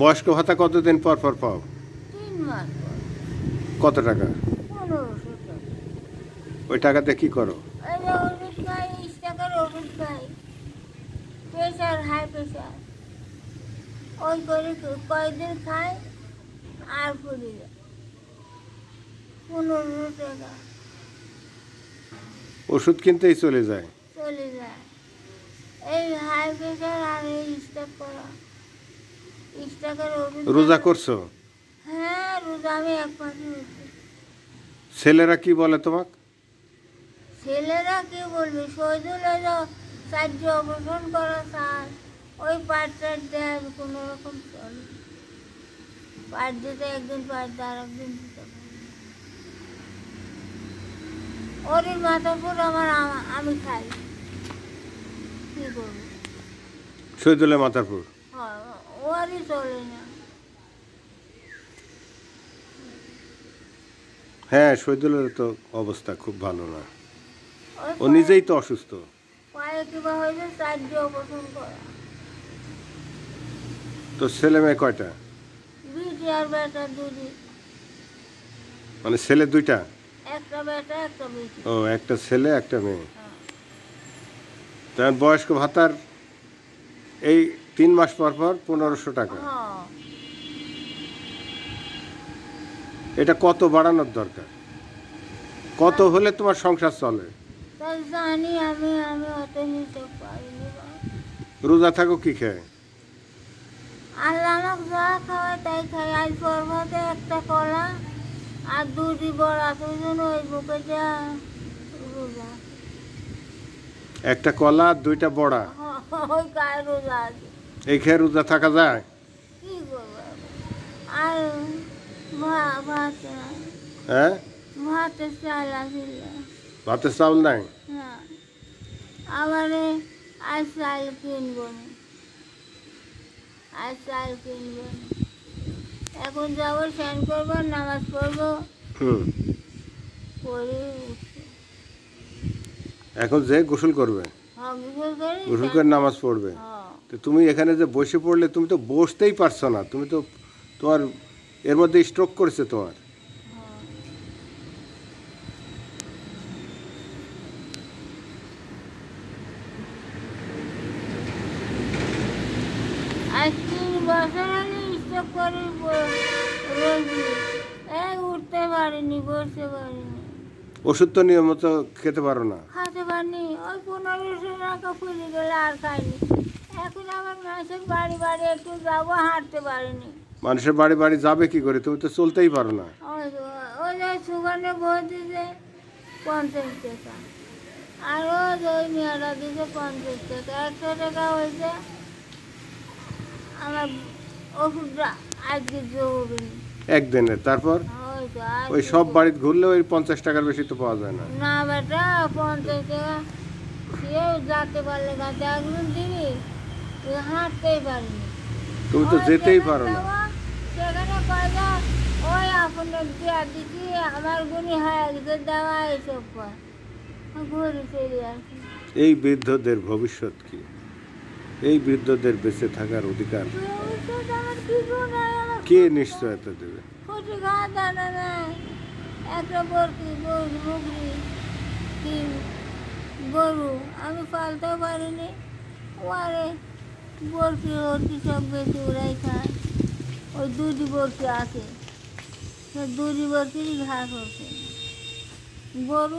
বয়স্ক ভাতা কতদিন পর পর পাও? 3 মাস পর। কত টাকা? 1500 টাকা। ওই টাকাতে কি করো? এই যে ওষুধ খাই, 20 টাকার ওষুধ খাই। Pressure, high pressure. ওই করে কয়েকদিন খাই আর পড়ে যায়। 1500 টাকা ওষুধ কিনতেই চলে যায়। চলে যায়। এই হাই প্রেশার আর এই স্ট্রোক করা। 20 টাকার ওষুধ। রোজা করছো? হ্যাঁ, রোজা আমি 1 মাস হয়েছে। ছেলেরা কি বলে তোমাকে? ছেলেরা কি বলবে? শহীদুল সাহায্য অপারেশন করা স্যার, ওই পাটটা দেয় কোনো রকম চলে। পাট দিতে একদিন পাট দেয়, আর একদিন দিতে পারে। ওরই মাথাপুর আমি খাই, কি করবো? শহীদুলের মাথারপুর? হ্যাঁ, ওরই চলে না। হ্যাঁ, শহীদুলের তো অবস্থা খুব ভালো না। ওই ও নিজেই তো অসুস্থ। পায়ে কিবা হয়েছে, সাহায্য অপারেশন করা। তো ছেলে মেয়ে কয়টা? বিটি আর বেটা দুটি। মানে ছেলে দুইটা? একটা বেটা, একটা বিটি। ও, একটা ছেলে একটা মেয়ে। হ্যাঁ। তার বয়স্ক ভাতার এই 3 মাস পর পর 1500 টাকা। হ্যাঁ। এটা কত বাড়ানোর দরকার? কত হলে তোমার সংসার চলে? তাই জানি আমি অত নিতে পারিনি। রোজা থাকো কি খেয়ে? আল্লাহ আমাকে যা খাওয়ায় তাই খাই। আজ পর্বতে একটা কলা আর 2টি বড়া, সেই জন্য ওই বুকে যা রোজা। একটা কলা আর 2টা বড়া, ওই গায়ে রোজা আছে। এই খেয়ে রোজা থাকা যায়? কি করবো আর ভাত নাই। হ্যাঁ, ভাতের চাল আসিল ভাতের চাউল নাই? না, আবার আজ চাল কিনবো না, আজ চাল কিনবো না। এখন যাবো, স্নান করবো, নামাজ পড়বো, পড়ে উঠবো। এখন যে গোসল করবে, গোসল করে নামাজ পড়বে। তো তুমি এখানে যে বসে পড়লে, তুমি তো বসতেই পারছো না। তুমি তো তোমার এর মধ্যে স্ট্রোক করেছে তোমার। আজ 3 বছর আমি স্ট্রোক করে রয়েছি। উঠতে পারিনি, বসতে পারিনি। ওষুধ তো নিয়মিত খেতে পারো না? খাতে পারিনি। ওই 1500 টাকা ফুলে গেলে আর খাইনি। এখন আমার মাসের বাড়ি বাড়ি একটু যাবো, হাঁটতে পারিনি। মানুষের বাড়ি বাড়ি যাবে কি করে? তুমি তো চলতেই পারো না। ওই যে সুগানে ভোট দিছে 50 টাকা, আর ওই মেয়েরা দিছে 50 টাকা। 100 টাকা হয়েছে আমার ওষুধটা আজকে জরুরি একদিনের। তারপর ওই সব বাড়িতে ঘুরলে ওই 50 টাকার বেশি তো পাওয়া যায় না। না বেটা, 50 টাকা সেও যেতে পারলে গাছে একদিন দিবি, হাঁটতেই পারিনি। তুমি তো যেতেই পারো না। সেখানে পয়সা ওই আপনার দিয়া দিচ্ছি, আমার গুণী হয়ে গেছে, দেওয়া এইসব কর, ঘুরে চলে আসি। এই বৃদ্ধদের ভবিষ্যৎ কি? এই বৃদ্ধদের বেঁচে থাকার অধিকার কে নিশ্চয়তা দেবে? ফুটি খাওয়া দানা নাই, একটা বরকি মুগরি কি গরু আমি পালতেও পারিনি। ওরে বরকি ওরকি সব বেশি ওরাই খায়। ওই 2টি বরকি আছে, 2টি বরকিরই ঘাস হচ্ছে। গরু